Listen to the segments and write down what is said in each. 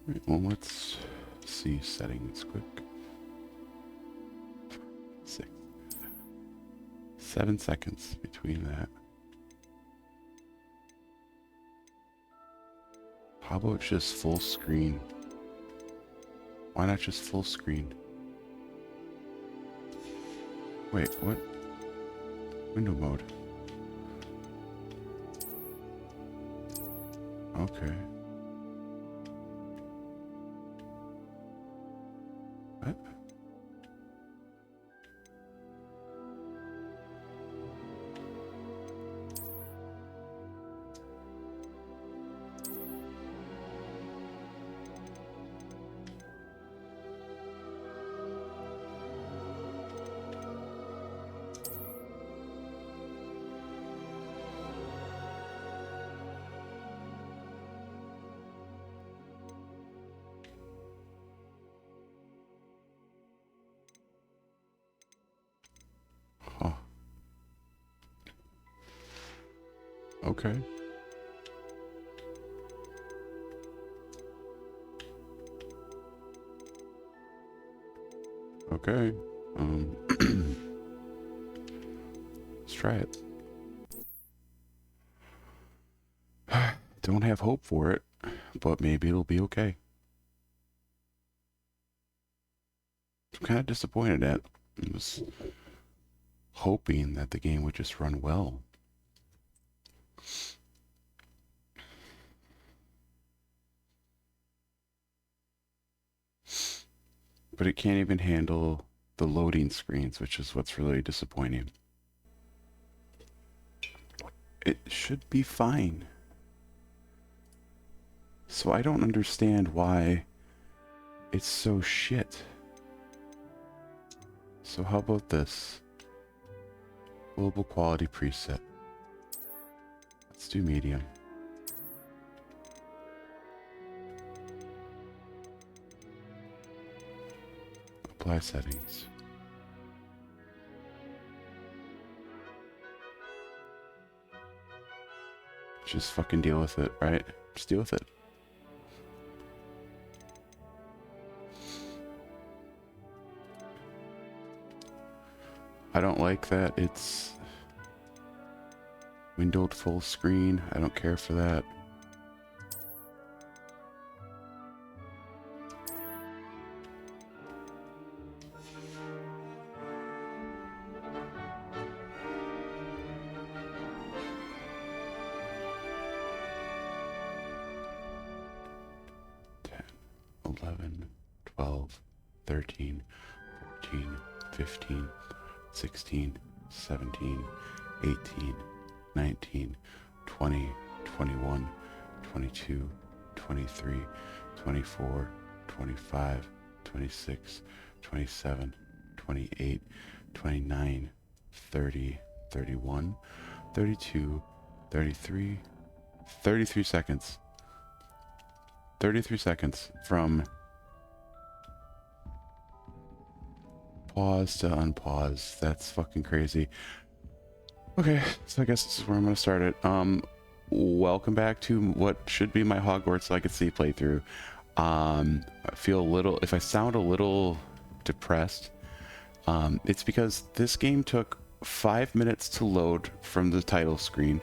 Right, well, let's see settings quick. 7 seconds between that. How about just full screen? Why not just full screen? Wait, what? Window mode. Okay. What? Huh. Okay. Okay. Let's try it. Don't have hope for it, but maybe it'll be okay. I'm kind of disappointed at. I was hoping that the game would just run well. But it can't even handle the loading screens, which is what's really disappointing. It should be fine. So I don't understand why it's so shit. So how about this? Global quality preset. Let's do medium. Apply settings. Just fucking deal with it, right? Just deal with it. I don't like that it's windowed full screen. I don't care for that. Ten, 11, 12, 13, 14, 15, 16, 17, 18, 19, 20, 21, 22, 23, 24, 25, 26, 27, 28, 29, 30, 31, 32, 33, 33 seconds. 33 seconds from pause to unpause. That's fucking crazy. Okay, so I guess this is where I'm gonna start it. Welcome back to what should be my Hogwarts Legacy playthrough. I feel a little, if I sound a little depressed, it's because this game took 5 minutes to load from the title screen.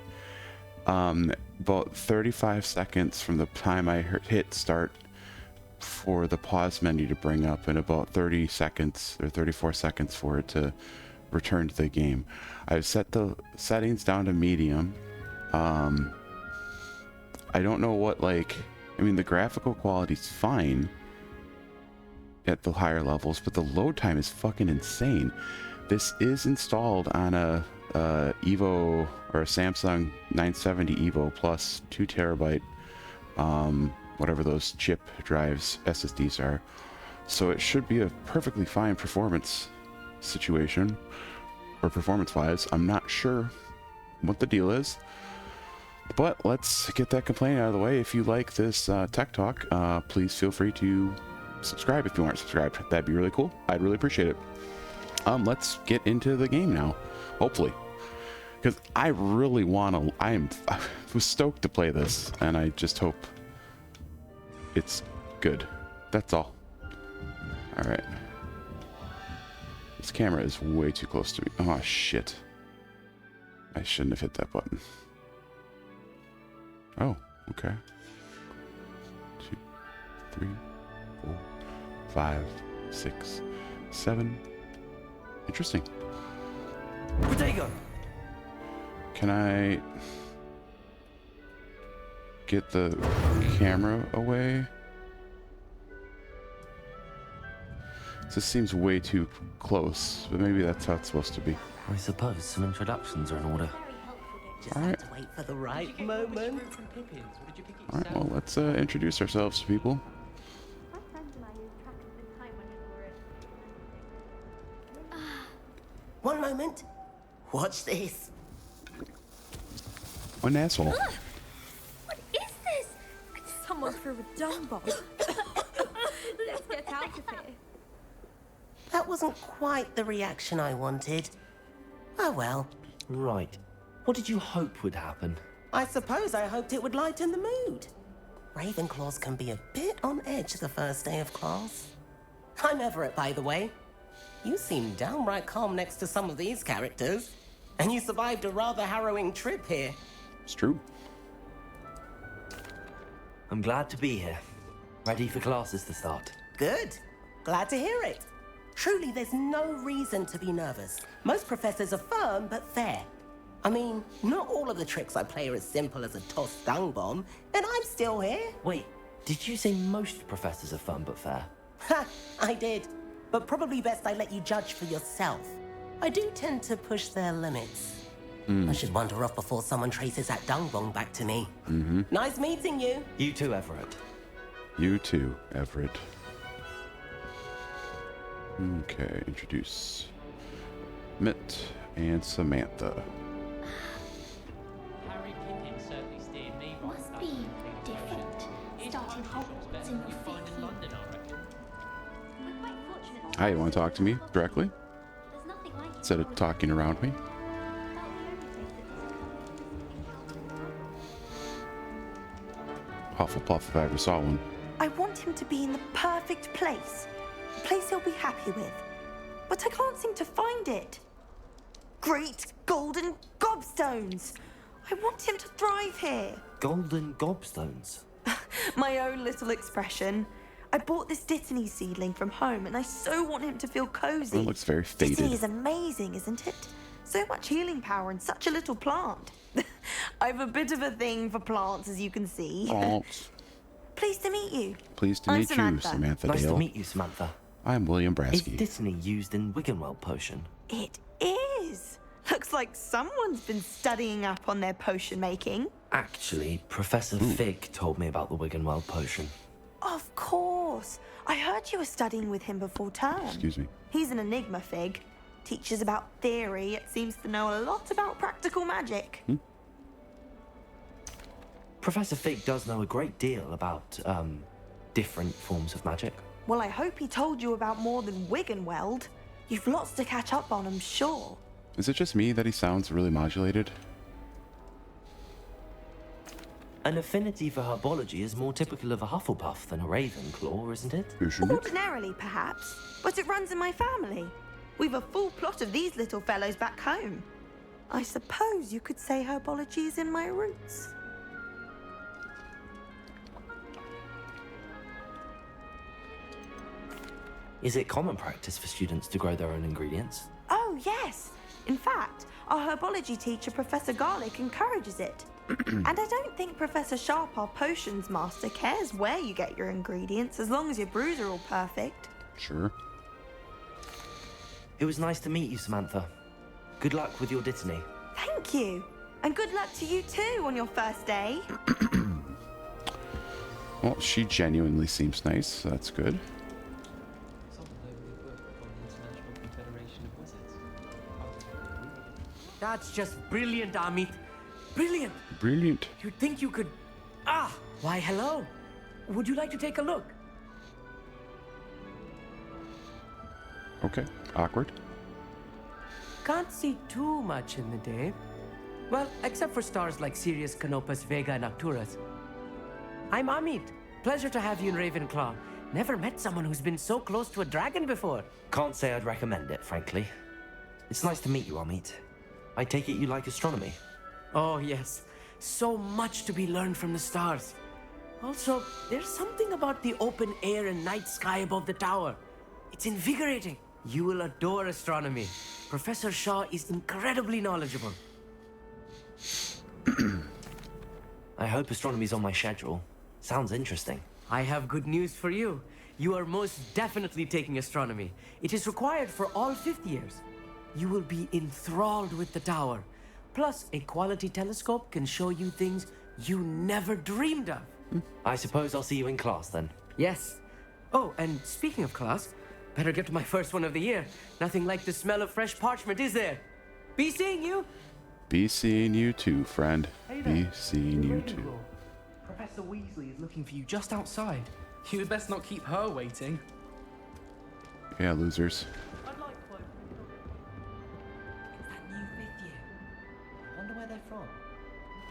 About 35 seconds from the time I hit start for the pause menu to bring up, and about 30 seconds or 34 seconds for it to return to the game. I've set the settings down to medium. I don't know what, like, I mean, the graphical quality's fine at the higher levels, but the load time is fucking insane. This is installed on a Evo or a Samsung 970 Evo plus 2 terabyte, whatever those chip drives SSDs are. So it should be a perfectly fine performance situation, or performance wise. I'm not sure what the deal is, but let's get that complaint out of the way. If you like this tech talk, please feel free to subscribe if you aren't subscribed. That'd be really cool. I'd really appreciate it. Let's get into the game now, hopefully, because I really want to. I was stoked to play this, and I just hope it's Good. That's all. All right. This camera is way too close to me. Oh, shit. I shouldn't have hit that button. Oh, okay. 2, 3, 4, 5, 6, 7. Interesting. Potato. Can I get the camera away? This seems way too close, but maybe that's how it's supposed to be. I suppose some introductions are in order. Just All had right. to wait for the right moment. All right, well, let's introduce ourselves to people. One moment. Watch this. What an asshole. What is this? Someone threw a dung bomb. Let's get out of here. That wasn't quite the reaction I wanted. Oh well. Right. What did you hope would happen? I suppose I hoped it would lighten the mood. Ravenclaws can be a bit on edge the first day of class. I'm Everett, by the way. You seem downright calm next to some of these characters. And you survived a rather harrowing trip here. It's true. I'm glad to be here. Ready for classes to start. Good. Glad to hear it. Truly, there's no reason to be nervous. Most professors are firm but fair. I mean, not all of the tricks I play are as simple as a tossed dung bomb, and I'm still here. Wait, did you say most professors are fun but fair? Ha, I did. But probably best I let you judge for yourself. I do tend to push their limits. I should wander off before someone traces that dung bomb back to me. Nice meeting you. You too, Everett. You too, Everett. Okay, introduce Mitt and Samantha. Harry Pippin certainly steered me right Must back be to the conclusion. different, It's starting unusual, Hogwarts better in than the you find in fifth London, I reckon. We're quite fortunate. Hi, you want to talk to me directly There's nothing like it. instead of talking around me? Hufflepuff if I ever saw one. I want him to be in the perfect place. A place he'll be happy with. But I can't seem to find it. Great golden gobstones! I want him to thrive here. Golden gobstones. My own little expression. I bought this Dittany seedling from home and I so want him to feel cozy. It looks very Dittany faded. is amazing, isn't it? So much healing power in such a little plant. I've a bit of a thing for plants, as you can see. Plants. Pleased to meet you. Pleased to I'm meet you, Samantha. Samantha Nice Dale. to meet you, Samantha. I'm William Is Brasky. Dittany used in Wiggenweld potion? It is. Looks like someone's been studying up on their potion making. Actually, Professor Fig told me about the Wiggenweld potion. Of course. I heard you were studying with him before term. Excuse me. He's an enigma, Fig. Teaches about theory, yet seems to know a lot about practical magic. Professor Fig does know a great deal about, different forms of magic. Well, I hope he told you about more than Wiggenweld. You've lots to catch up on, I'm sure. Is it just me that he sounds really modulated? An affinity for herbology is more typical of a Hufflepuff than a Ravenclaw, isn't it? Isn't it? Ordinarily, perhaps, but it runs in my family. We've a full plot of these little fellows back home. I suppose you could say herbology is in my roots. Is it common practice for students to grow their own ingredients? Oh, yes. In fact, our herbology teacher, Professor Garlick, encourages it. And I don't think Professor Sharp, our potions master, cares where you get your ingredients as long as your brews are all perfect. Sure. It was nice to meet you, Samantha. Good luck with your Dittany. Thank you. And good luck to you too on your first day. Well, she genuinely seems nice, so that's good. Some lonely book on the International Confederation of Wizards. That's just brilliant, Amit. Brilliant. Brilliant. You'd think you could... Ah, why, hello. Would you like to take a look? Okay. Awkward. Can't see too much in the day. Well, except for stars like Sirius, Canopus, Vega, and Arcturus. I'm Amit, Pleasure to have you in Ravenclaw. Never met someone who's been so close to a dragon before. Can't say I'd recommend it, frankly. It's nice to meet you, Amit. I take it you like astronomy. Oh, yes. So much to be learned from the stars. Also, there's something about the open air and night sky above the tower. It's invigorating. You will adore astronomy. Professor Shaw is incredibly knowledgeable. I hope astronomy's on my schedule. Sounds interesting. I have good news for you. You are most definitely taking astronomy. It is required for all fifth years. You will be enthralled with the tower. Plus, a quality telescope can show you things you never dreamed of. I suppose I'll see you in class then. Yes. Oh, and speaking of class, better get to my first one of the year. Nothing like the smell of fresh parchment, is there? Be seeing you. Be seeing you too, friend. Hey Be there. seeing you too. Ravenclaw. Professor Weasley is looking for you just outside. You had best not keep her waiting. Yeah, losers. I'd like one. It's that new fifth year. I wonder where they're from.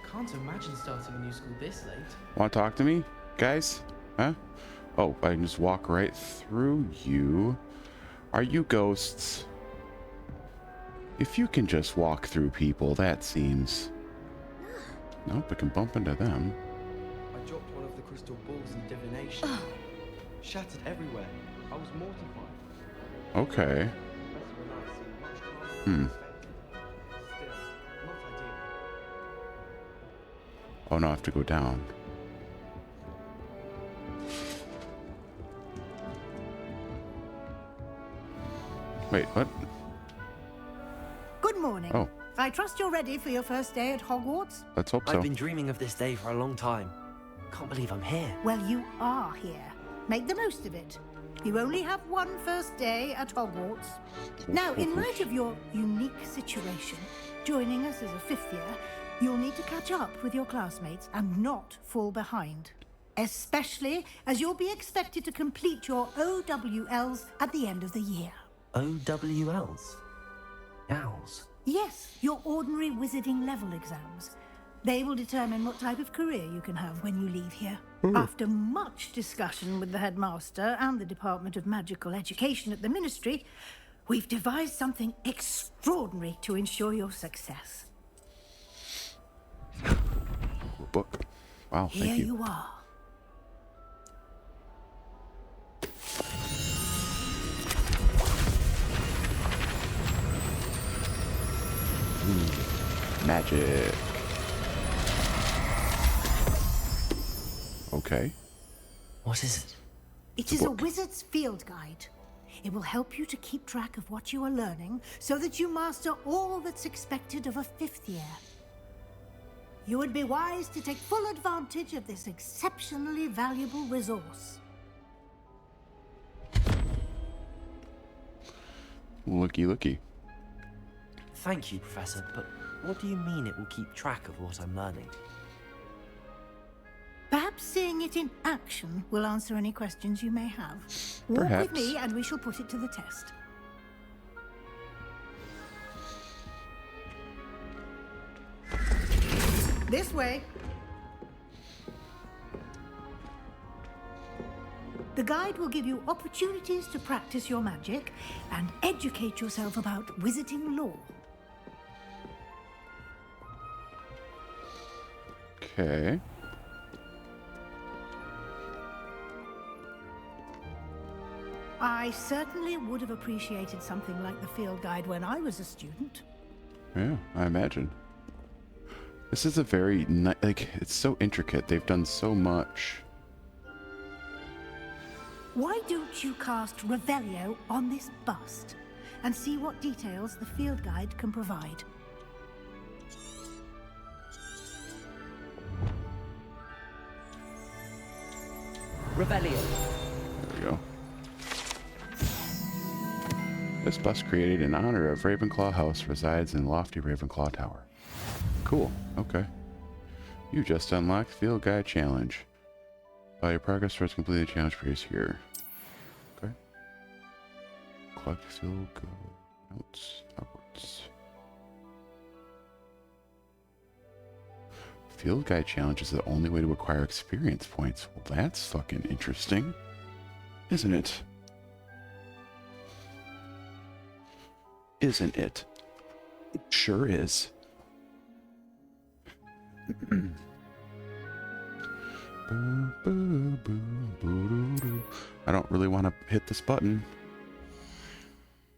Can't imagine starting a new school this late. Want to talk to me, guys? Huh? Oh, I can just walk right through you. Are you ghosts? If you can just walk through people, that seems... Nope, I can bump into them. I dropped one of the crystal balls in divination. Shattered everywhere. I was mortified. Okay. Professor and I seem much calmer than expected. Still, not ideal. Oh no, I have to go down. Wait, what? Good morning. Oh. I trust you're ready for your first day at Hogwarts? Let's hope so. I've been dreaming of this day for a long time. Can't believe I'm here. Well, you are here. Make the most of it. You only have one first day at Hogwarts. Now, in light of your unique situation, joining us as a fifth year, you'll need to catch up with your classmates and not fall behind. Especially as you'll be expected to complete your OWLs at the end of the year. OWLs? Owls? Yes, your ordinary wizarding level exams. They will determine what type of career you can have when you leave here. After much discussion with the headmaster and the Department of Magical Education at the Ministry, we've devised something extraordinary to ensure your success. Book. Wow, Here thank you. you are. Magic. Okay. What is it? It is a wizard's field guide. It will help you to keep track of what you are learning so that you master all that's expected of a fifth year. You would be wise to take full advantage of this exceptionally valuable resource. Looky, looky. Thank you, Professor, but what do you mean it will keep track of what I'm learning? Perhaps seeing it in action will answer any questions you may have. Walk Perhaps. with me and we shall put it to the test. This way. The guide will give you opportunities to practice your magic and educate yourself about wizarding lore. Okay. I certainly would have appreciated something like the field guide when I was a student. Yeah, I imagine. This is a very like it's so intricate. They've done so much. Why don't you cast Revelio on this bust and see what details the field guide can provide? Revelio. There we go. This bust created in honor of Ravenclaw House resides in lofty Ravenclaw Tower. Cool. Okay. You just unlocked Field Guide Challenge. Your progress towards completing the challenge appears here. Okay. Collect Field Guide notes. Hogwarts. Field guide challenge is the only way to acquire experience points. Well, that's fucking interesting, isn't it? Isn't it? It sure is. I don't really want to hit this button.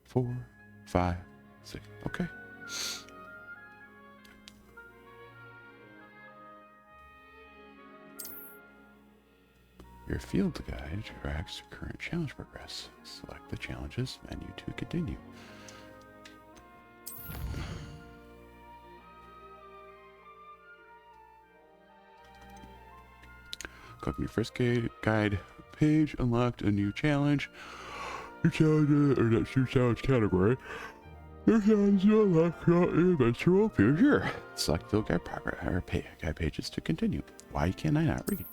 4, 5, 6. Okay. Your field guide tracks current challenge progress. Select the challenges menu to continue. Click on your first guide page, unlocked a new challenge. Your challenge, or that's your challenge category. Your challenge to unlock your inventory will appear here. Select field guide progress or guide pages to continue. Why can I not read?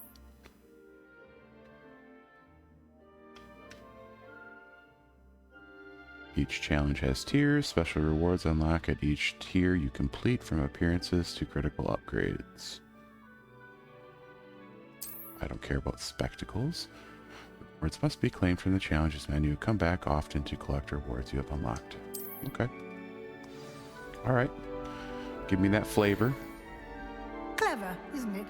Each challenge has tiers. Special rewards unlock at each tier you complete, from appearances to critical upgrades. I don't care about spectacles. Rewards must be claimed from the challenges menu. Come back often to collect rewards you have unlocked. Okay. Alright. Give me that flavor. Clever, isn't it?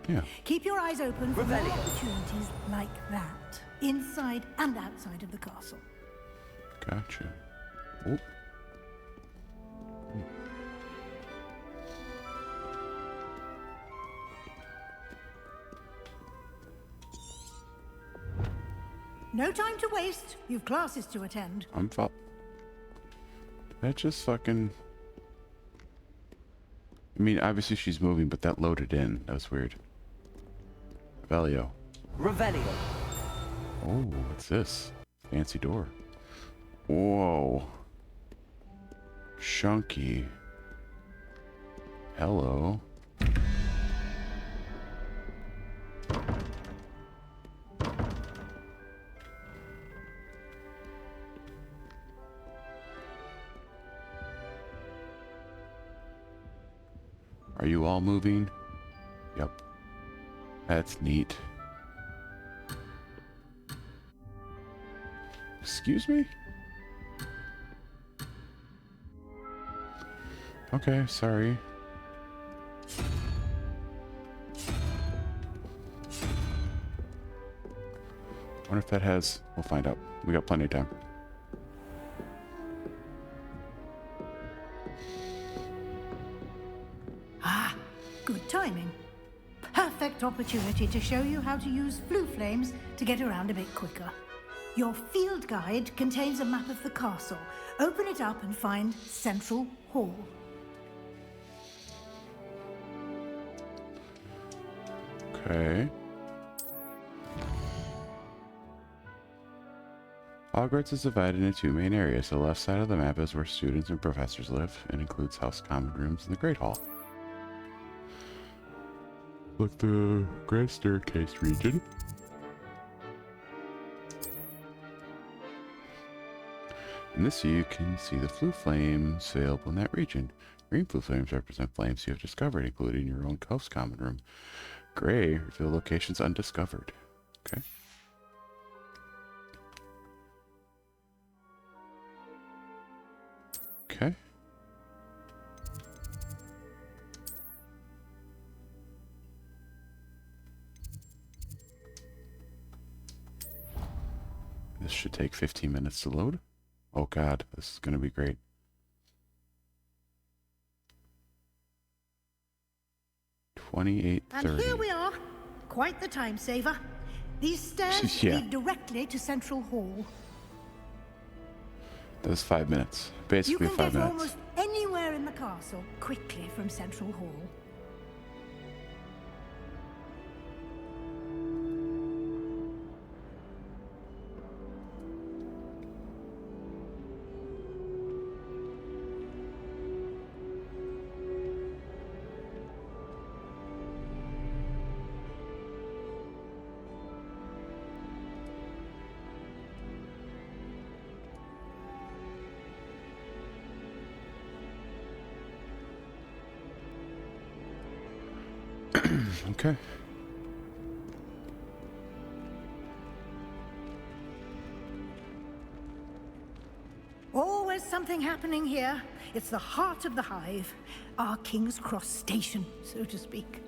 Yeah. Keep your eyes open for more opportunities like that, inside and outside of the castle. Gotcha. Oh. No time to waste. You've classes to attend. That just fucking... I mean, obviously she's moving, but that loaded in. That was weird. Revelio. Revelio. Oh, what's this? Fancy door. Whoa. Chunky. Hello. Are you all moving? Yep. That's neat. Excuse me? Okay, sorry. Wonder if that has... We'll find out. We got plenty of time. Ah, good timing. Perfect opportunity to show you how to use flue flames to get around a bit quicker. Your field guide contains a map of the castle. Open it up and find Central Hall. Okay. Hogwarts is divided into two main areas. The left side of the map is where students and professors live and includes house common rooms and the Great Hall. Like the Grand Staircase region. In this view, you can see the flue flames available in that region. Green flue flames represent flames you have discovered, including your own house common room. Gray reveal locations undiscovered. Okay. Okay. This should take 15 minutes to load. Oh god, this is going to be great. And here we are. Quite the time saver. These stairs lead directly to Central Hall. That was 5 minutes. Basically 5 minutes. You can get almost anywhere in the castle quickly from Central Hall. Okay. Always something happening here. It's the heart of the hive. Our King's Cross station, so to speak.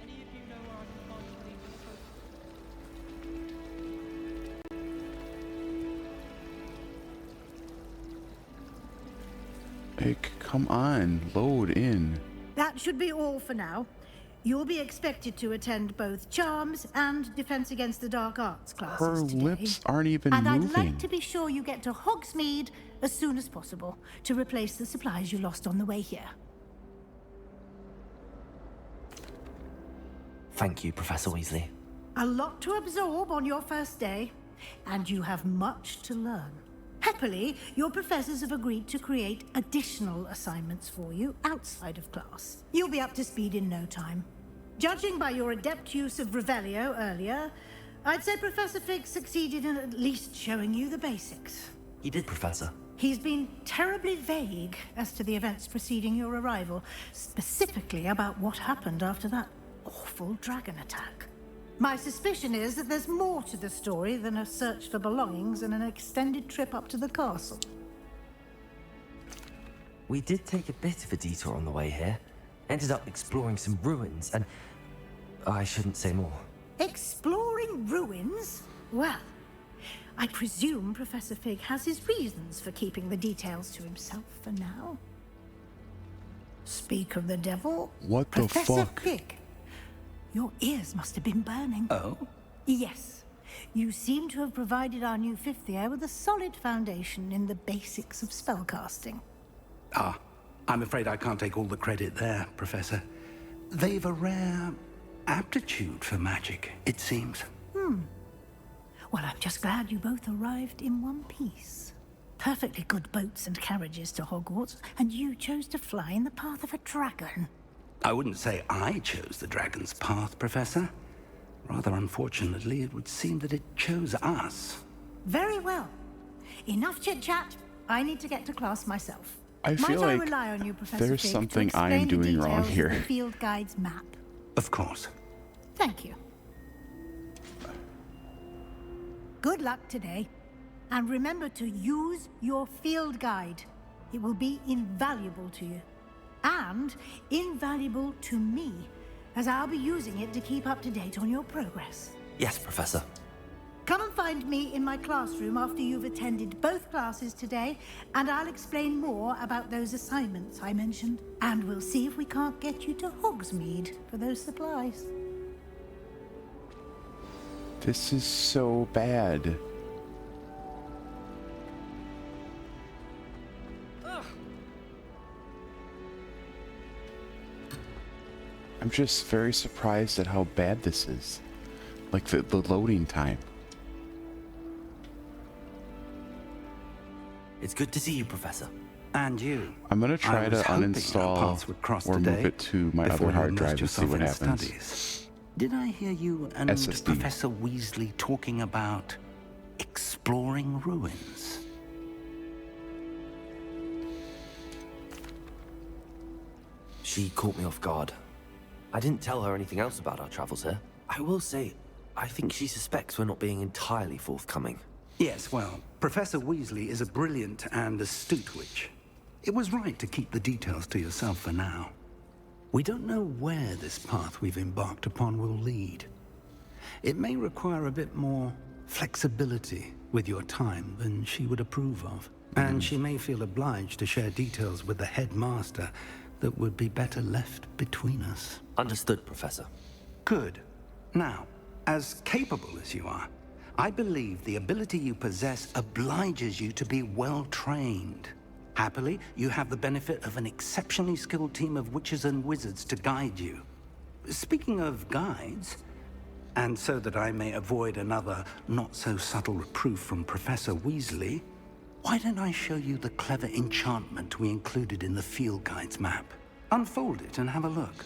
Any of you know where I can find the Hey, come on, load in. That should be all for now. You'll be expected to attend both Charms and Defense Against the Dark Arts classes Her today. lips aren't even and moving. I'd like to be sure you get to Hogsmeade as soon as possible to replace the supplies you lost on the way here. Thank you, Professor Weasley. A lot to absorb on your first day, and you have much to learn. Happily, your professors have agreed to create additional assignments for you outside of class. You'll be up to speed in no time. Judging by your adept use of Revelio earlier, I'd say Professor Fig succeeded in at least showing you the basics. He did, Professor. He's been terribly vague as to the events preceding your arrival, specifically about what happened after that awful dragon attack. My suspicion is that there's more to the story than a search for belongings and an extended trip up to the castle. We did take a bit of a detour on the way here. Ended up exploring some ruins, and I shouldn't say more. Exploring ruins? Well, I presume Professor Fig has his reasons for keeping the details to himself for now. Speak of the devil. What the Professor fuck? Fig, your ears must have been burning. Oh? Yes. You seem to have provided our new fifth year with a solid foundation in the basics of spellcasting. Ah, I'm afraid I can't take all the credit there, Professor. They've a rare aptitude for magic, it seems. Well, I'm just glad you both arrived in one piece. Perfectly good boats and carriages to Hogwarts, and you chose to fly in the path of a dragon. I wouldn't say I chose the dragon's path, Professor. Rather unfortunately, it would seem that it chose us. Very well. Enough chit-chat. I need to get to class myself. I feel Might I like rely on you, Professor there's Fig, something to I am explain the doing wrong details of here. the field guide's map? Of course. Thank you. Good luck today. And remember to use your field guide. It will be invaluable to you. And invaluable to me, as I'll be using it to keep up to date on your progress. Yes, Professor. Come and find me in my classroom after you've attended both classes today, and I'll explain more about those assignments I mentioned. And we'll see if we can't get you to Hogsmeade for those supplies. This is so bad. I'm just very surprised at how bad this is. Like the loading time. It's good to see you, Professor. And you. I'm gonna try I to was hoping our uninstall paths would cross or today move it to my before other you hard immersed drive and see yourself what in happens. studies. Did I hear you and SSD. Professor Weasley talking about exploring ruins? She caught me off guard. I didn't tell her anything else about our travels here. I will say, I think she suspects we're not being entirely forthcoming. Yes, well, Professor Weasley is a brilliant and astute witch. It was right to keep the details to yourself for now. We don't know where this path we've embarked upon will lead. It may require a bit more flexibility with your time than she would approve of. And she may feel obliged to share details with the headmaster that would be better left between us. Understood, Professor. Good. Now, as capable as you are, I believe the ability you possess obliges you to be well trained. Happily, you have the benefit of an exceptionally skilled team of witches and wizards to guide you. Speaking of guides, and so that I may avoid another not-so-subtle reproof from Professor Weasley, why don't I show you the clever enchantment we included in the field guide's map? Unfold it and have a look.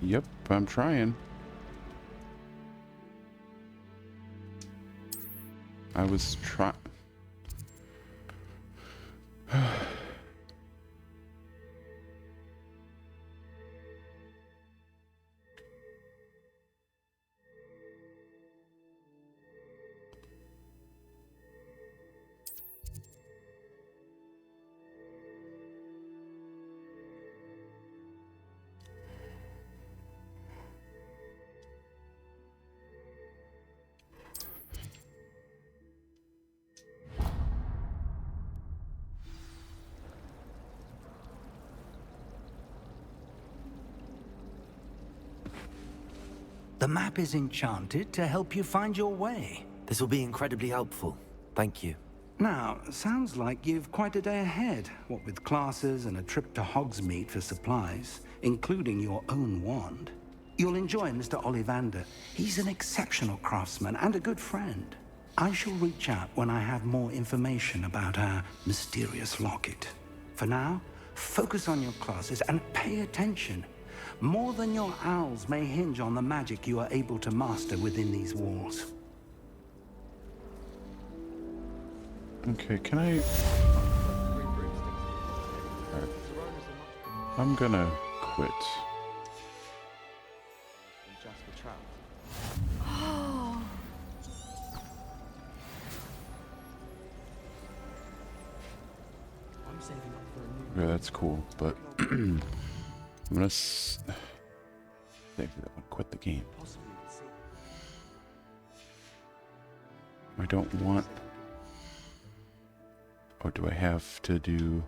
Yep, I'm trying. I was trying. The map is enchanted to help you find your way. This will be incredibly helpful. Thank you. Now, sounds like you've quite a day ahead, what with classes and a trip to Hogsmeade for supplies, including your own wand. You'll enjoy Mr. Ollivander. He's an exceptional craftsman and a good friend. I shall reach out when I have more information about our mysterious locket. For now, focus on your classes and pay attention. More than your owls may hinge on the magic you are able to master within these walls. Okay, can I... Alright. I'm gonna quit. Yeah, that's cool, but I'm gonna quit the game. I don't want... Or do I have to do...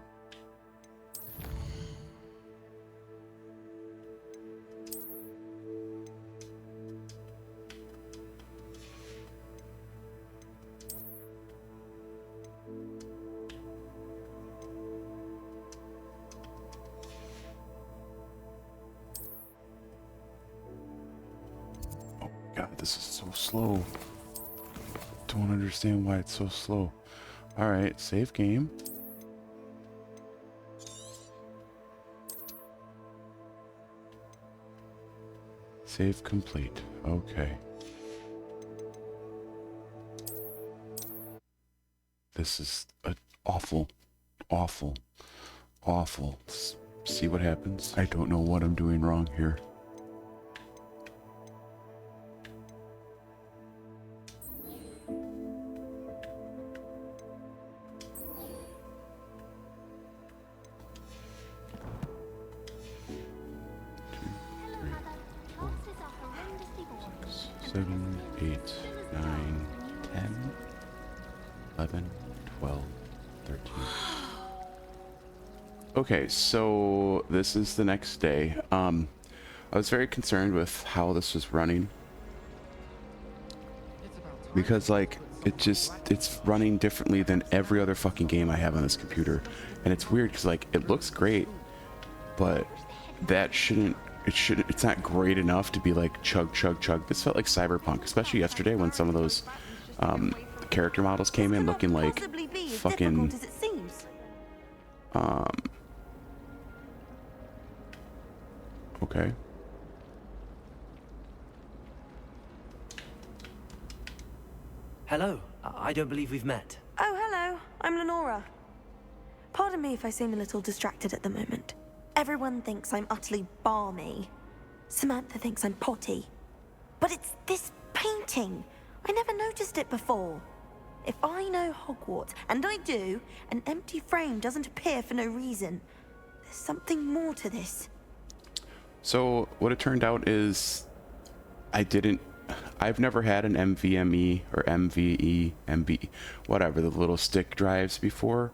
Oh God, this is so slow. Don't understand why it's so slow. Alright, save game. Save complete. Okay. This is awful. See what happens? I don't know what I'm doing wrong here. Okay, so this is the next day. I was very concerned with how this was running because like it's running differently than every other fucking game I have on this computer, and it's weird because like it looks great, but that it's not great enough to be like chug. This felt like Cyberpunk, especially yesterday when some of those character models came in looking like fucking okay. Hello. I don't believe we've met. Oh, hello. I'm Lenora. Pardon me if I seem a little distracted at the moment. Everyone thinks I'm utterly balmy. Samantha thinks I'm potty. But it's this painting. I never noticed it before. If I know Hogwarts, and I do, an empty frame doesn't appear for no reason. There's something more to this. So what it turned out is I've never had an NVMe or MB, whatever, the little stick drives before.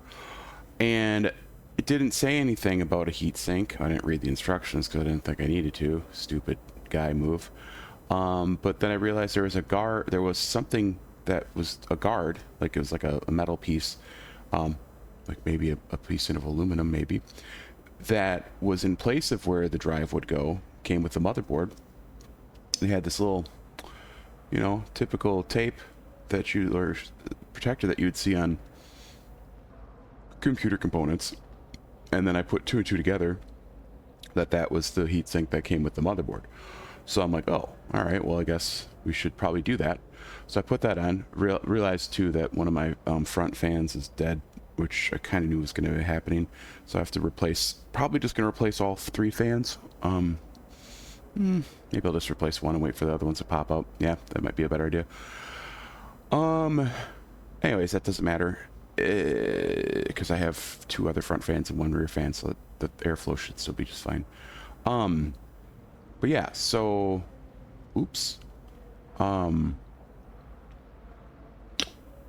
And it didn't say anything about a heatsink. I didn't read the instructions because I didn't think I needed to. Stupid guy move. But then I realized there was something that was a guard, like it was like a metal piece, like maybe a piece of aluminum maybe, that was in place of where the drive would go, came with the motherboard. They had this little, typical tape or protector that you would see on computer components. And then I put two and two together that was the heatsink that came with the motherboard. So I'm like, oh, all right, well, I guess we should probably do that. So I put that on, realized too that one of my front fans is dead, which I kind of knew was going to be happening. So I have to probably just going to replace all three fans. Maybe I'll just replace one and wait for the other ones to pop up. Yeah, that might be a better idea. Anyways, that doesn't matter because I have two other front fans and one rear fan, so the airflow should still be just fine. But yeah, so oops.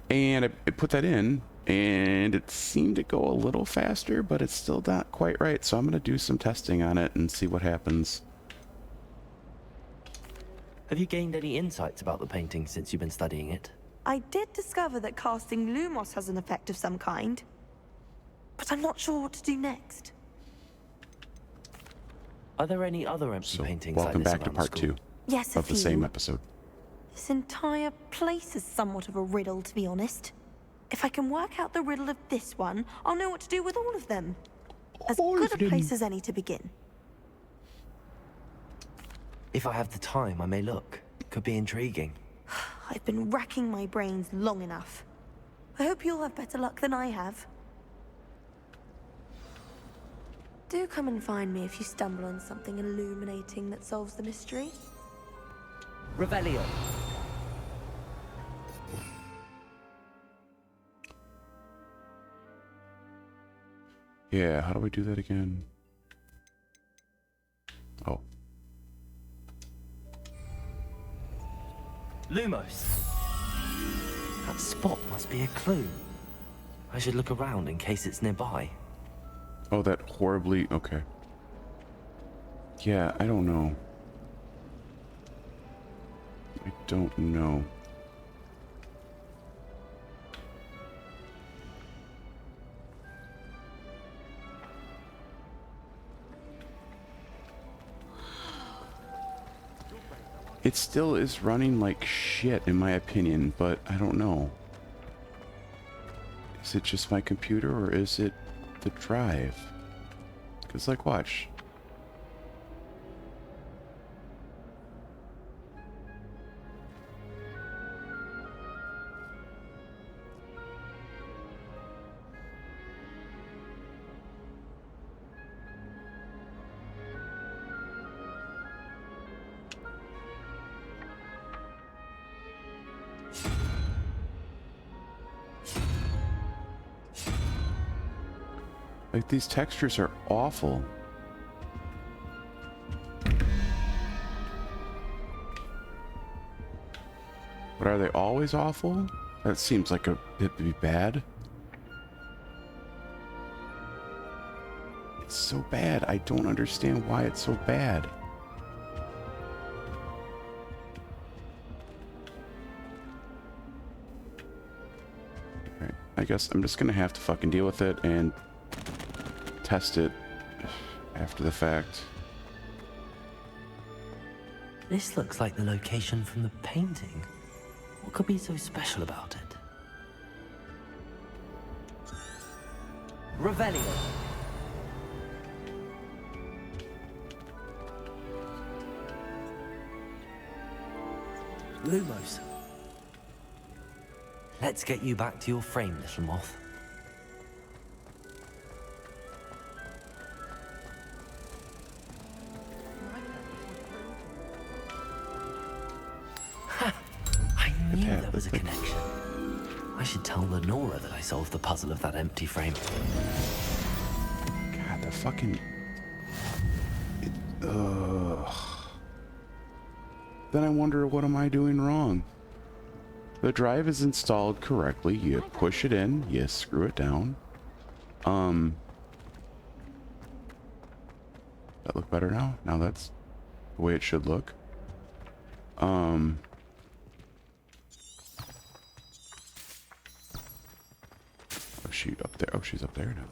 And I put that in, and it seemed to go a little faster, but it's still not quite right. So I'm going to do some testing on it and see what happens. Have you gained any insights about the painting since you've been studying it? I did discover that casting Lumos has an effect of some kind, but I'm not sure what to do next. Are there any other empty So, paintings welcome like this back to around part school? 2 Yes, a of the few. same episode. This entire place is somewhat of a riddle, to be honest. If I can work out the riddle of this one, I'll know what to do with all of them. As good a place as any to begin. If I have the time, I may look. Could be intriguing. I've been racking my brains long enough. I hope you'll have better luck than I have. Do come and find me if you stumble on something illuminating that solves the mystery. Revelio. Yeah, how do we do that again? Oh. Lumos. That spot must be a clue. I should look around in case it's nearby. Oh, that horribly... Okay. Yeah, I don't know. I don't know. It still is running like shit, in my opinion, but I don't know. Is it just my computer, or is it the drive? Because, like, watch. Like, these textures are awful. But are they always awful? That seems like a bit to be bad. It's so bad. I don't understand why it's so bad. Alright, I guess I'm just gonna have to fucking deal with it and test it after the fact. This looks like the location from the painting. What could be so special about it? Revelio. Lumos. Let's get you back to your frame, little moth. I knew there was a connection. I should tell Lenora that I solved the puzzle of that empty frame. God, the fucking... Ugh. Then I wonder, what am I doing wrong? The drive is installed correctly. You push it in, you screw it down. That look better now? Now that's the way it should look. Oh, she up there? Oh, she's up there now.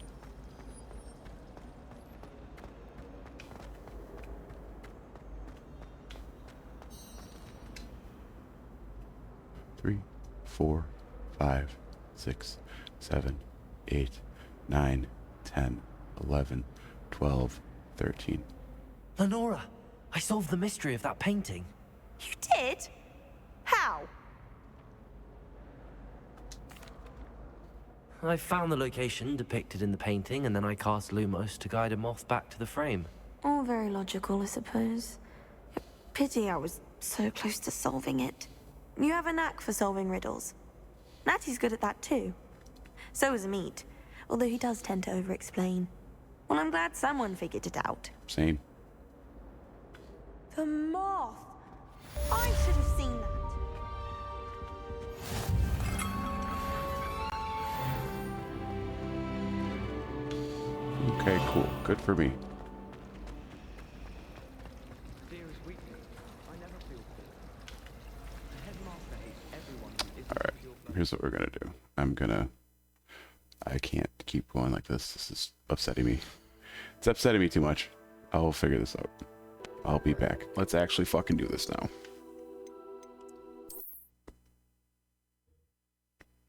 Three, 4, 5, 6, 7, 8, 9, 10, 11, 12, 13. Lenora, I solved the mystery of that painting. You did? How? I found the location depicted in the painting, and then I cast Lumos to guide a moth back to the frame. All very logical, I suppose. Pity I was so close to solving it. You have a knack for solving riddles. Natty's good at that too. So is Amit, although he does tend to over-explain. Well, I'm glad someone figured it out. Same. The moth! I should have seen that. Okay, cool. Good for me. Fear is weakness. I never feel fear. here's what we're gonna do. I can't keep going like this. This is upsetting me. It's upsetting me too much. I'll figure this out. I'll be back. Let's actually fucking do this now.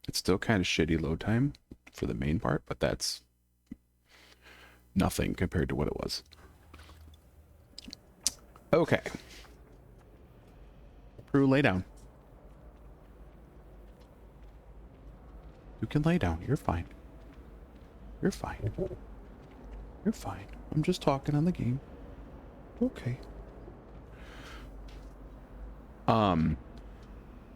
It's still kind of shitty load time for the main part, but that's nothing compared to what it was. Okay. Prue, lay down. You can lay down. You're fine. You're fine. You're fine. I'm just talking on the game. Okay.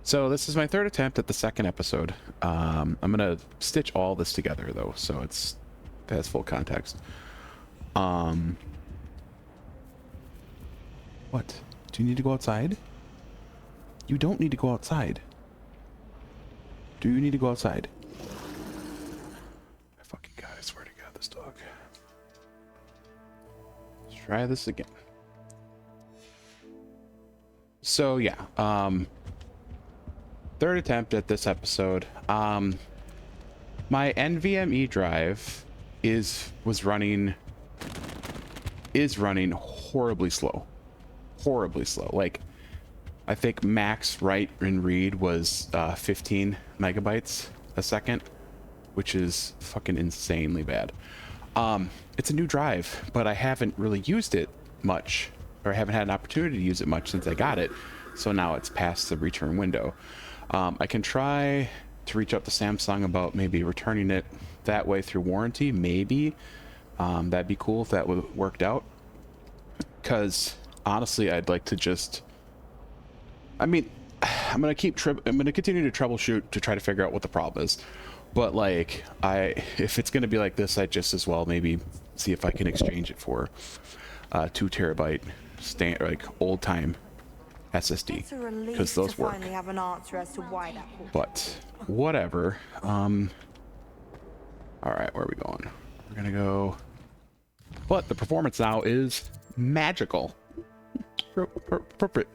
So this is my third attempt at the second episode. I'm gonna stitch all this together though, so it has full context. What? Do you need to go outside? You don't need to go outside. Do you need to go outside? I fucking God, I swear to God, this dog. Let's try this again. So yeah, third attempt at this episode. My NVMe drive is running horribly slow. Like, I think max write and read was 15 megabytes a second, which is fucking insanely bad. It's a new drive, but I haven't really used it much, or I haven't had an opportunity to use it much since I got it. So now it's past the return window. I can try to reach out to Samsung about maybe returning it that way through warranty. Maybe that'd be cool if that worked out. Because honestly, I'd like to just. I mean, I'm gonna continue to troubleshoot to try to figure out what the problem is. But like, if it's gonna be like this, I just as well maybe see if I can exchange it for 2 terabyte like old time SSD, because those work. Finally have an answer as to why that happened. But whatever. All right, where are we going? We're gonna go. But the performance now is magical. Appropriate.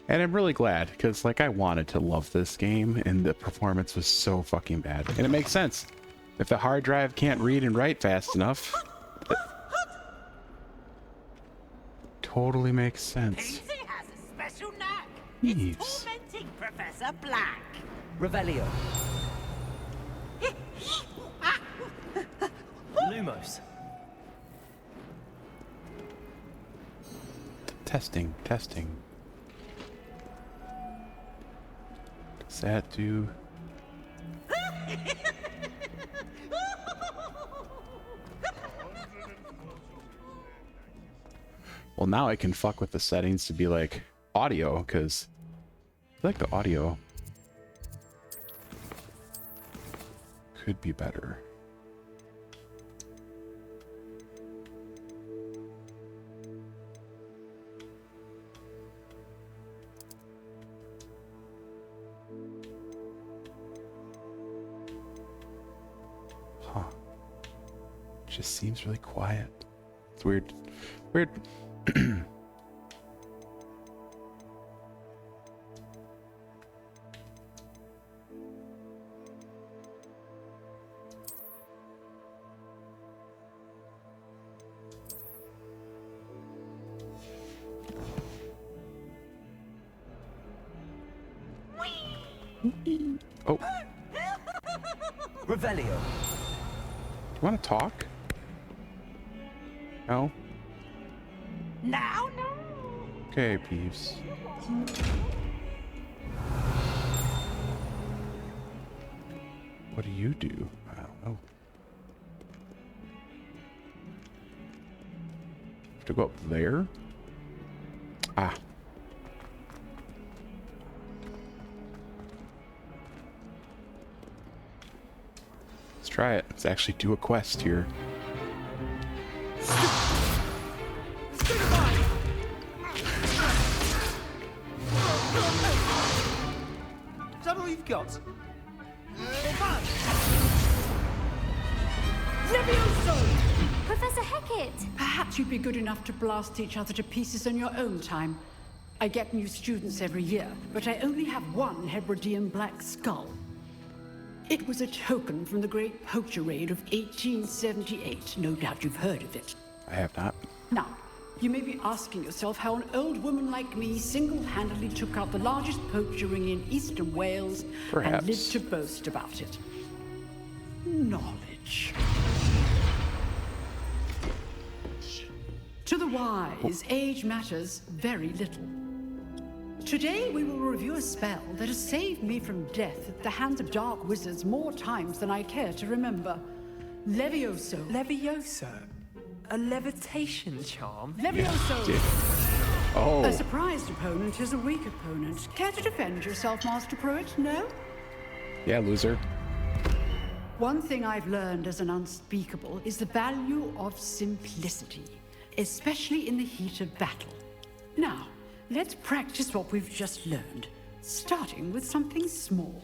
And I'm really glad, because like I wanted to love this game and the performance was so fucking bad. And it makes sense. If the hard drive can't read and write fast enough, it totally makes sense. Painting has a special knack. Jeez. It's tormenting Professor Black. Revelio. Lumos. Testing. Does that do? Well, now I can fuck with the settings to be like audio, because I feel like the audio could be better. Huh. Just seems really quiet. It's weird. Weird. Oh. Revelio. You want to talk? No? Now, no. Okay, Peeves. What do you do? I don't know. Have to go up there? Ah. Let's try it. Let's actually do a quest here. Is that all you've got? Fine. Levioso! Professor Hackett! Perhaps you'd be good enough to blast each other to pieces in your own time. I get new students every year, but I only have one Hebridean black skull. It was a token from the Great Poacher Raid of 1878. No doubt you've heard of it. I have not. Now, you may be asking yourself how an old woman like me single-handedly took out the largest poacher ring in eastern Wales Perhaps. and lived to boast about it. Knowledge. To the wise, age matters very little. Today we will review a spell that has saved me from death at the hands of dark wizards more times than I care to remember. Levioso. Levioso? A levitation charm? Levioso! Oh. A surprised opponent is a weak opponent. Care to defend yourself, Master Pruitt? No? Yeah, loser. One thing I've learned as an unspeakable is the value of simplicity, especially in the heat of battle. Now, let's practice what we've just learned, starting with something small.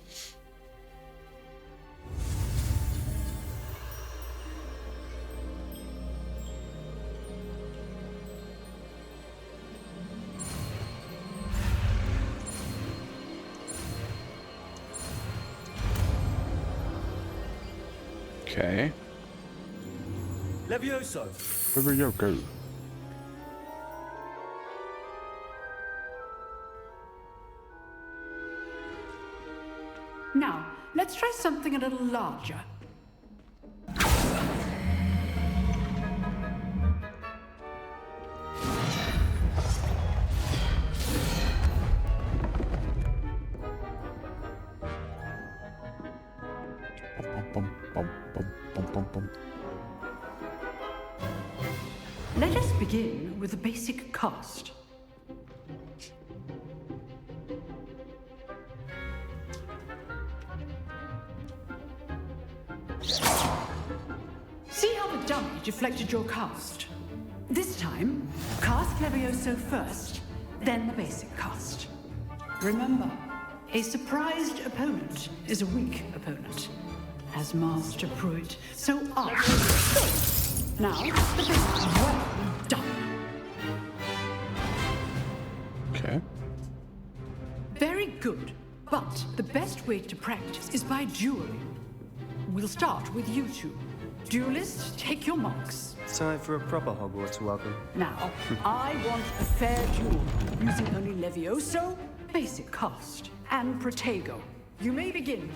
Okay. Levioso! Levioso. Now, let's try something a little larger. Bum, bum, bum, bum, bum, bum. Let us begin with the basic cast. See how the dummy deflected your cast? This time, cast Levioso first, then the basic cast. Remember, a surprised opponent is a weak opponent, as Master Pruitt, so are you. Now, the basic well done. Okay. Very good, but the best way to practice is by dueling. We'll start with you two. Duelists, take your marks. Time for a proper Hogwarts welcome. Now, I want a fair duel, using only Levioso, basic cast, and Protego. You may begin.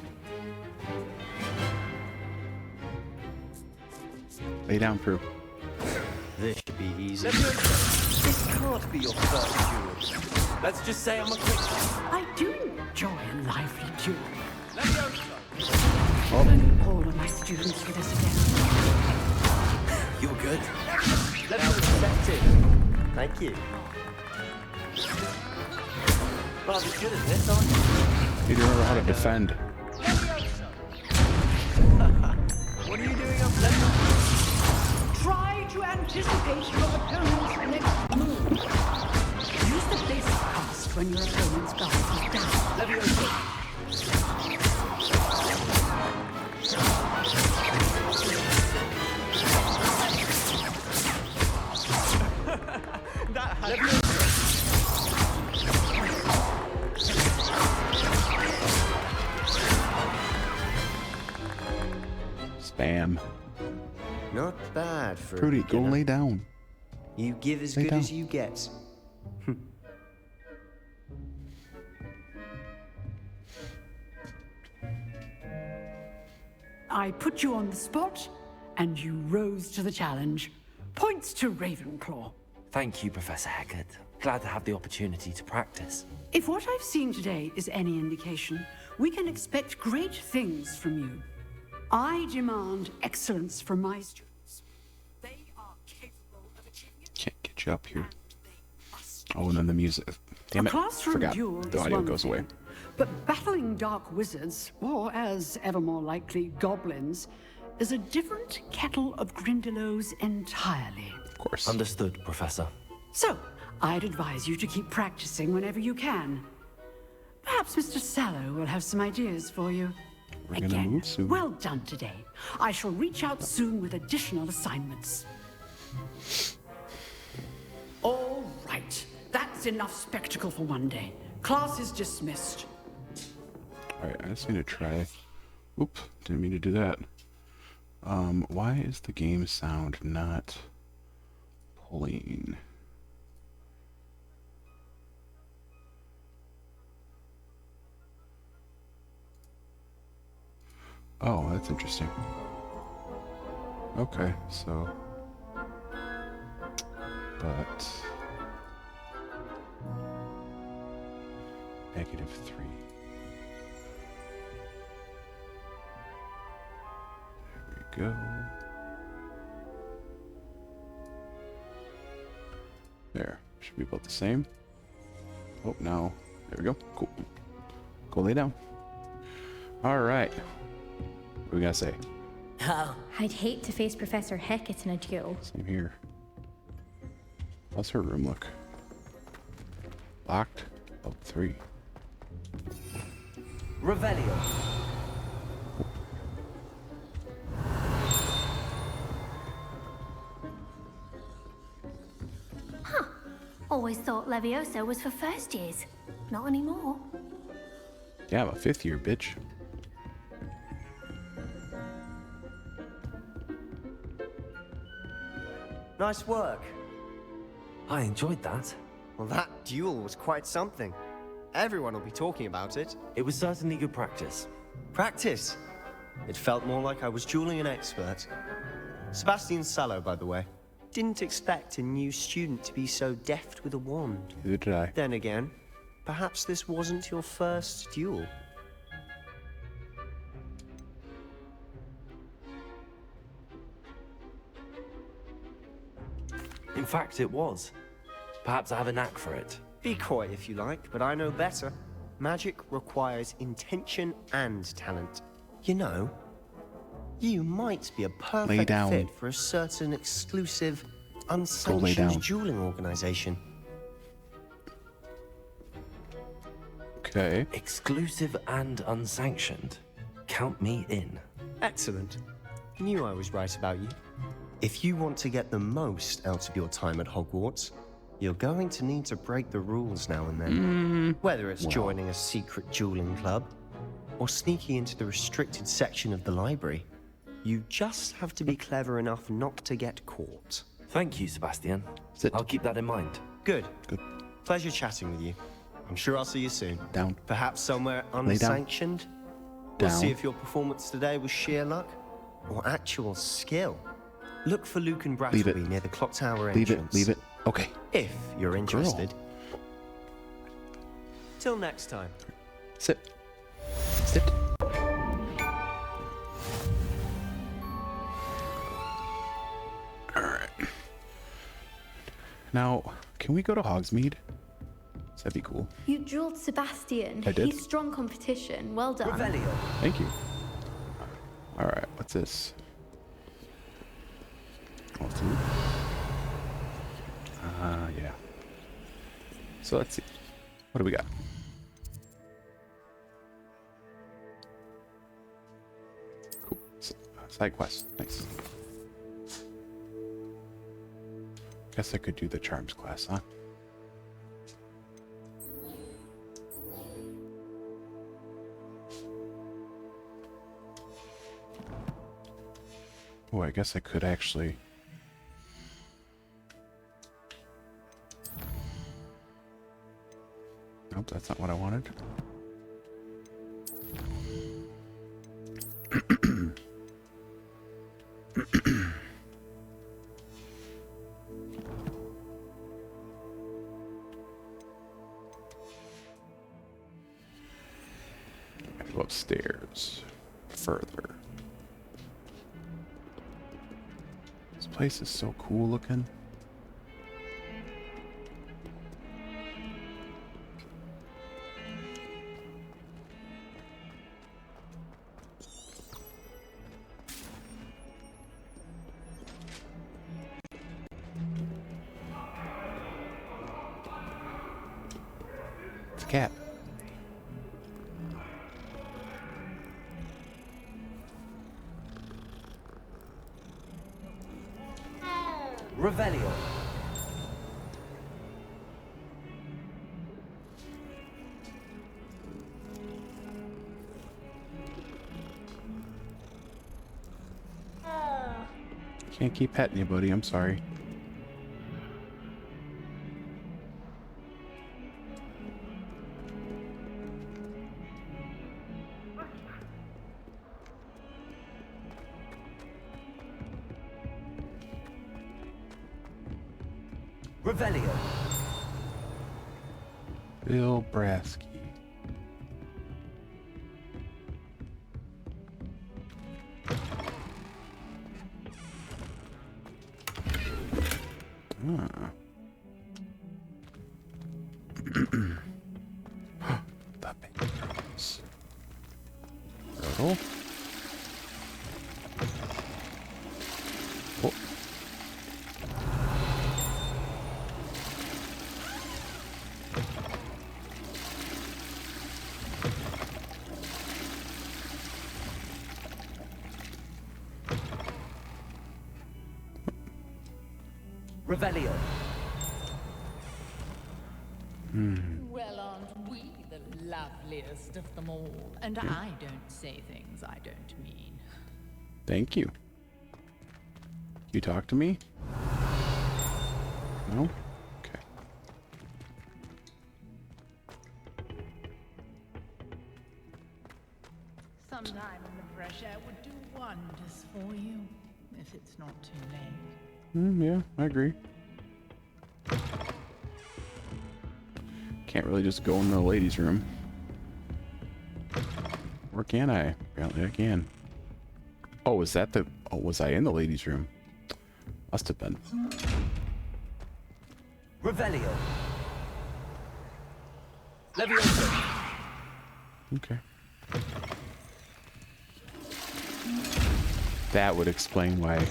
Lay down, Prue. This should be easy. This can't be your first duel. Let's just say I'm a quick. I do enjoy a lively duel. Levioso! Only all of my students with us again. You're good. Now accepted. Thank you. Rather good at this, aren't you? You don't remember how to defend. What are you doing up there? Try to anticipate your opponent's next move. Use the basic cast when your opponent's guard is down. Levioso! That had Spam. Not bad for Prudy, a go beginner. lay down. You give as Lay good down. as you get. I put you on the spot, and you rose to the challenge. Points to Ravenclaw. Thank you, Professor Hackett. Glad to have the opportunity to practice. If what I've seen today is any indication, we can expect great things from you. I demand excellence from my students. They are capable of achieving it. Can't get you up here. Oh, and then the music. Damn A it. classroom Forgot. duel The is audio one goes away. thing, but battling dark wizards, or as ever more likely, goblins, is a different kettle of Grindylows entirely. Of course. Understood, Professor. So, I'd advise you to keep practicing whenever you can. Perhaps Mr. Sallow will have some ideas for you. We're gonna Again, move soon. well done today. I shall reach out soon with additional assignments. All right, that's enough spectacle for one day. Class is dismissed. Alright, I just need to try. Oop, didn't mean to do that. Why is the game sound not pulling? Oh, that's interesting. Okay, so... But... -3. There we go. There. Should be about the same. Oh, no. There we go. Cool. Go lay down. Alright. What do we gotta say? Oh, I'd hate to face Professor Hecat in a duel. Same here. How's her room look? Locked? Oh, 3. Revelio. Always thought Levioso was for first years. Not anymore. Yeah, I'm a 5th year, bitch. Nice work. I enjoyed that. Well, that duel was quite something. Everyone will be talking about it. It was certainly good practice. Practice? It felt more like I was dueling an expert. Sebastian Sallow, by the way. Didn't expect a new student to be so deft with a wand. Neither did I. Then again, perhaps this wasn't your first duel. In fact, it was. Perhaps I have a knack for it. Be coy if you like, but I know better. Magic requires intention and talent. You know, you might be a perfect fit for a certain exclusive, unsanctioned dueling organization. Okay. Exclusive and unsanctioned. Count me in. Excellent. Knew I was right about you. If you want to get the most out of your time at Hogwarts, you're going to need to break the rules now and then. Whether it's joining a secret dueling club or sneaking into the restricted section of the library, you just have to be clever enough not to get caught. Thank you, Sebastian. I'll keep that in mind. Good. Pleasure chatting with you. I'm sure I'll see you soon. Down. Perhaps somewhere Lay down. unsanctioned. We'll Down. see if your performance today was sheer luck or actual skill. Look for Luke and Leave Brattleby it. near the clock tower Leave entrance. it. Leave it. Okay. If you're interested. Till next time. Sit. Sit. Alright. Now, can we go to Hogsmeade? That'd be cool. You dueled Sebastian. I did. He's strong competition. Well done. Revelio. Thank you. Alright, what's this? Yeah. So let's see. What do we got? Cool. Side quest. Nice. Guess I could do the charms class, huh? Oh, I guess I could actually... Nope, that's not what I wanted. I go upstairs further. This place is so cool looking. It's a cat. Revelio. Can't keep petting you, buddy. I'm sorry. Revelio. Bill Brasky. The papers. Turtle. Oh. Revelio. Well, aren't we the loveliest of them all? And I don't say things I don't mean. Thank you. You talk to me? No? Okay. Some time in the fresh air would do wonders for you, if it's not too late. Yeah, I agree. Can't really just go in the ladies' room. Or can I? Apparently I can. Oh, is that the... Oh, was I in the ladies' room? Must have been. Revelio. Levioso. Okay. That would explain why...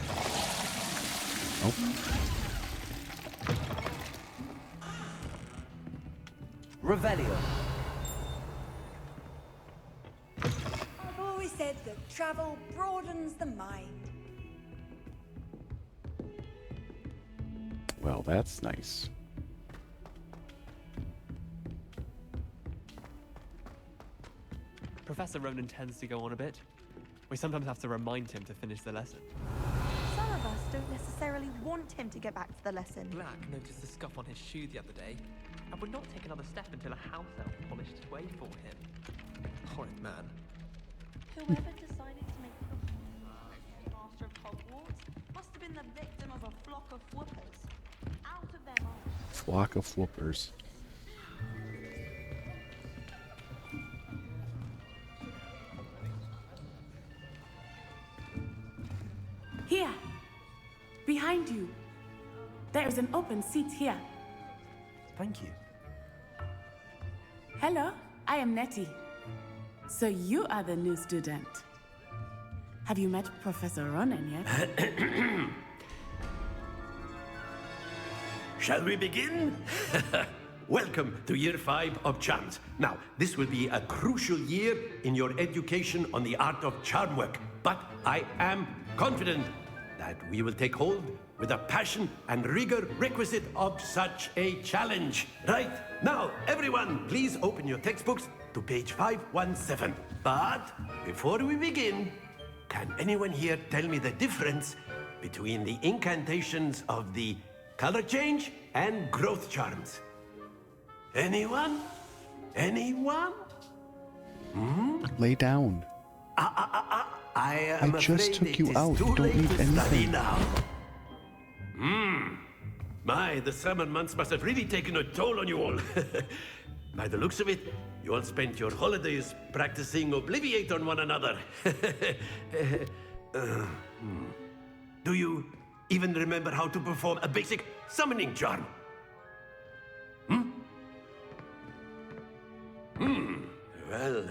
Oh. Revelio. I've always said that travel broadens the mind. Well, that's nice. Professor Ronan tends to go on a bit. We sometimes have to remind him to finish the lesson. Some of us don't necessarily want him to get back to the lesson. Black noticed a scuff on his shoe the other day, and would not take another step until a house elf polished his way for him. Horrid man. Whoever decided to make the master of Hogwarts must have been the victim of a flock of whoopers. Out of their minds. Flock of whoopers. Here, behind you. There is an open seat here. Thank you. Hello, I am Nettie. So you are the new student. Have you met Professor Ronan yet? Shall we begin? Welcome to Year 5 of Charms. Now, this will be a crucial year in your education on the art of charm work, but I am confident that we will take hold with the passion and rigor requisite of such a challenge. Right, now, everyone, please open your textbooks to page 517. But before we begin, can anyone here tell me the difference between the incantations of the color change and growth charms? Anyone? Anyone? Lay down. I am just afraid took you it is out. too You don't late need to study anything. now. My, the summer months must have really taken a toll on you all. By the looks of it, you all spent your holidays practicing Obliviate on one another. Do you even remember how to perform a basic summoning charm? Well,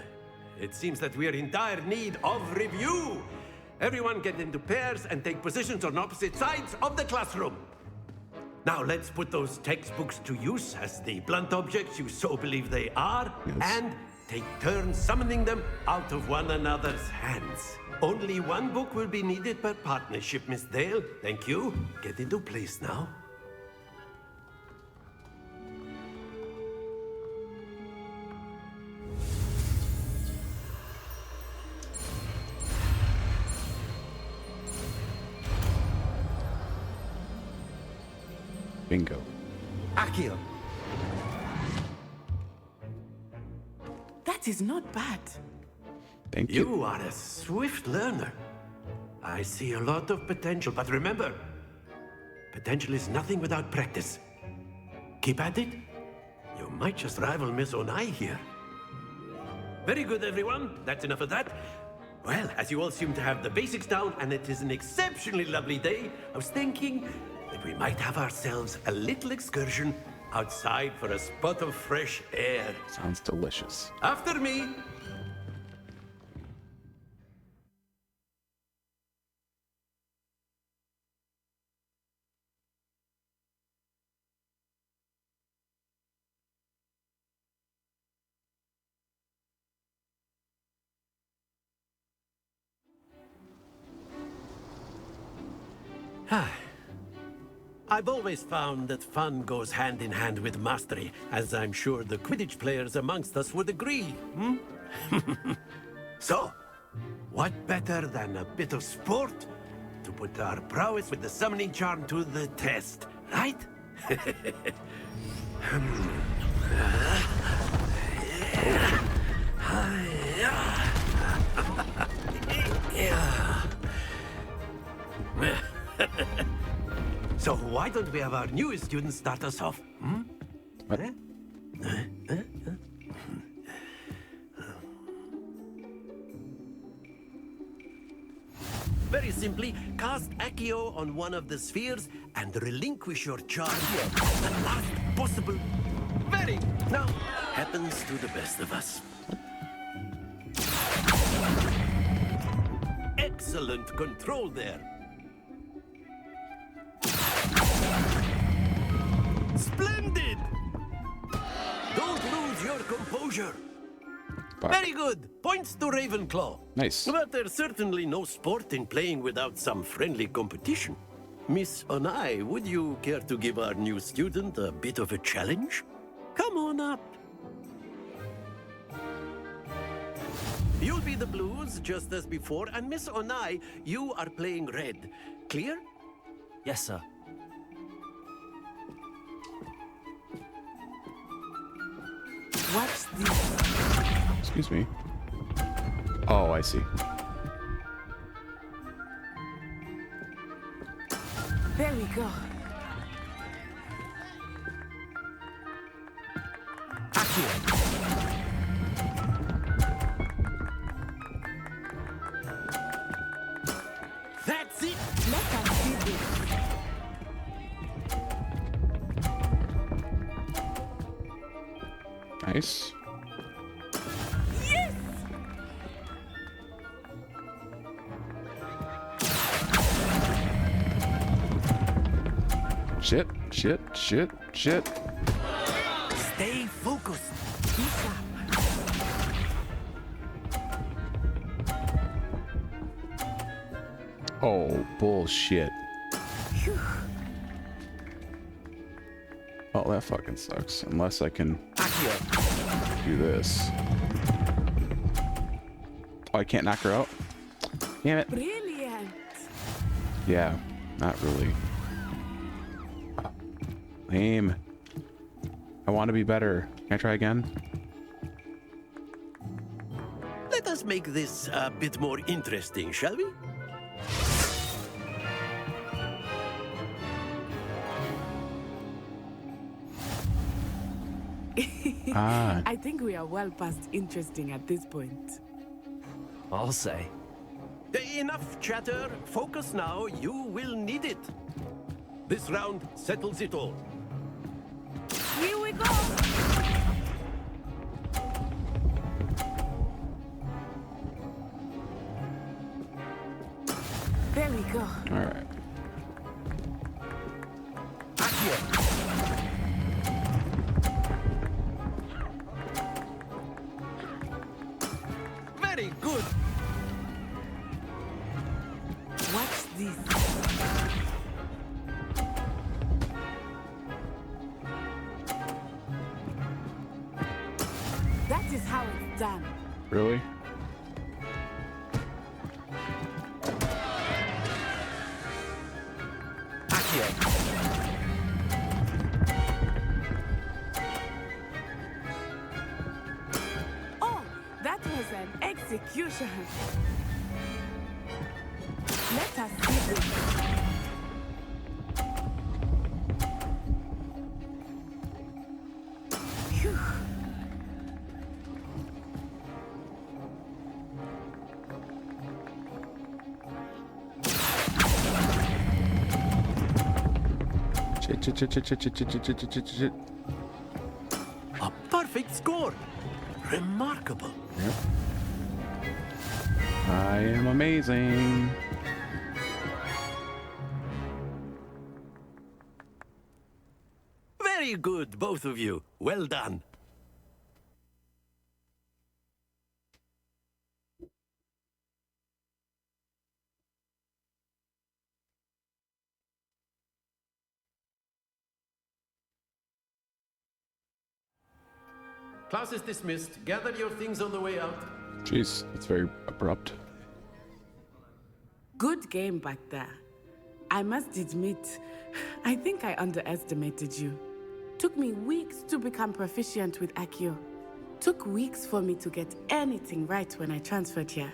it seems that we are in dire need of review. Everyone get into pairs and take positions on opposite sides of the classroom. Now let's put those textbooks to use as the blunt objects you so believe they are, and take turns summoning them out of one another's hands. Only one book will be needed per partnership, Miss Dale. Thank you. Get into place now. Bingo. Akio. That is not bad. Thank you. You are a swift learner. I see a lot of potential, but remember, potential is nothing without practice. Keep at it. You might just rival Miss Onai here. Very good, everyone. That's enough of that. Well, as you all seem to have the basics down, and it is an exceptionally lovely day, I was thinking that we might have ourselves a little excursion outside for a spot of fresh air. Sounds delicious. After me. I've always found that fun goes hand in hand with mastery, as I'm sure the Quidditch players amongst us would agree. So, what better than a bit of sport to put our prowess with the summoning charm to the test, right? So why don't we have our newest student start us off? Very simply, cast Accio on one of the spheres and relinquish your charge at the last possible. Very. Now, happens to the best of us. Excellent control there. Splendid! Don't lose your composure. Fuck. Very good. Points to Ravenclaw. Nice. But there's certainly no sport in playing without some friendly competition. Miss Onai, would you care to give our new student a bit of a challenge? Come on up. You'll be the blues, just as before, and Miss Onai, you are playing red. Clear? Yes, sir. What's this? Excuse me. Oh, I see. There we go. That's it. Let us do this. Nice. Yes! Shit, shit, shit, shit. Stay focused. Oh, bullshit. Oh, that fucking sucks. Unless I can do this. Oh, I can't knock her out? Damn it. Brilliant. Yeah, not really. Lame. I want to be better. Can I try again? Let us make this a bit more interesting, shall we? I think we are well past interesting at this point. I'll say. Enough chatter. Focus now. You will need it. This round settles it all. Here we go. There we go. All right. this? That is how it's done. Really? Oh, that was an execution. Let us see this. Phew. Shit. A perfect score. Remarkable. Yep. I am amazing. Very good, both of you. Well done. Class is dismissed. Gather your things on the way out. Jeez, it's very abrupt. Good game back there. I must admit, I think I underestimated you. Took me weeks to become proficient with Accio. Took weeks for me to get anything right when I transferred here.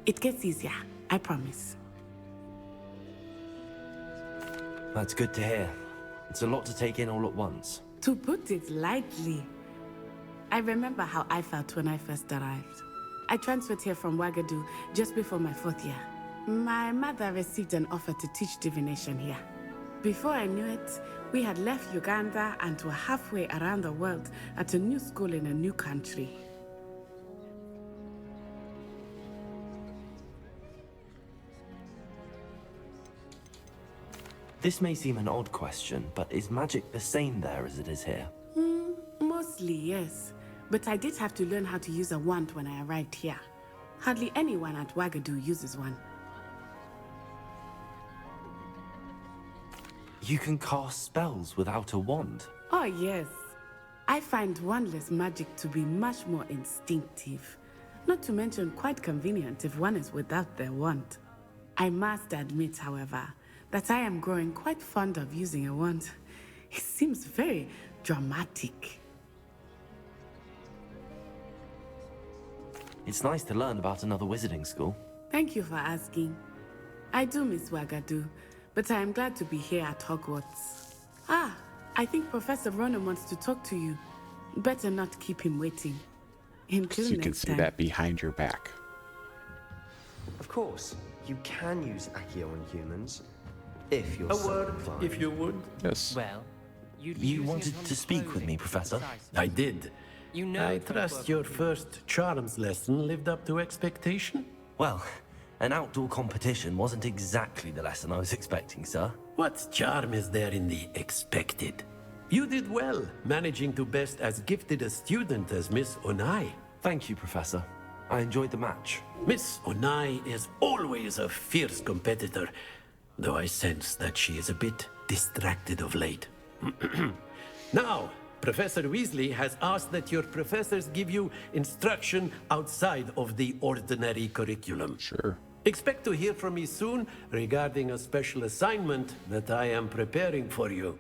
It gets easier, I promise. That's good to hear. It's a lot to take in all at once. To put it lightly, I remember how I felt when I first arrived. I transferred here from Ouagadougou just before my 4th year. My mother received an offer to teach divination here. Before I knew it, we had left Uganda and were halfway around the world at a new school in a new country. This may seem an odd question, but is magic the same there as it is here? Mostly, yes. But I did have to learn how to use a wand when I arrived here. Hardly anyone at Ouagadougou uses one. You can cast spells without a wand? Oh, yes. I find wandless magic to be much more instinctive. Not to mention quite convenient if one is without their wand. I must admit, however, that I am growing quite fond of using a wand. It seems very dramatic. It's nice to learn about another wizarding school. Thank you for asking. I do miss Ouagadougou, but I am glad to be here at Hogwarts. Ah, I think Professor Ronan wants to talk to you. Better not keep him waiting. Until So you can next see time. that behind your back. Of course, you can use Accio on humans, if you're A so word, inclined. if you would. Yes. Well, You wanted to speak with me, Professor? I did. You know I trust your first charms lesson lived up to expectation? Well, an outdoor competition wasn't exactly the lesson I was expecting, sir. What charm is there in the expected? You did well, managing to best as gifted a student as Miss Onai. Thank you, Professor. I enjoyed the match. Miss Onai is always a fierce competitor, though I sense that she is a bit distracted of late. Now, Professor Weasley has asked that your professors give you instruction outside of the ordinary curriculum. Sure. Expect to hear from me soon regarding a special assignment that I am preparing for you.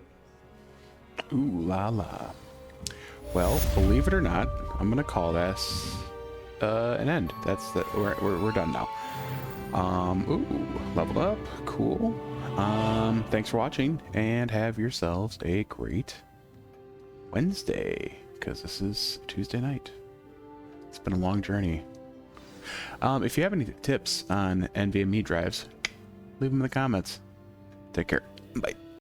Ooh la la. Well, believe it or not, I'm gonna call this an end. That's the we're done now. Ooh, leveled up, cool. Thanks for watching, and have yourselves a great Wednesday, because this is Tuesday night. It's been a long journey. If you have any tips on NVMe drives, leave them in the comments. Take care. Bye.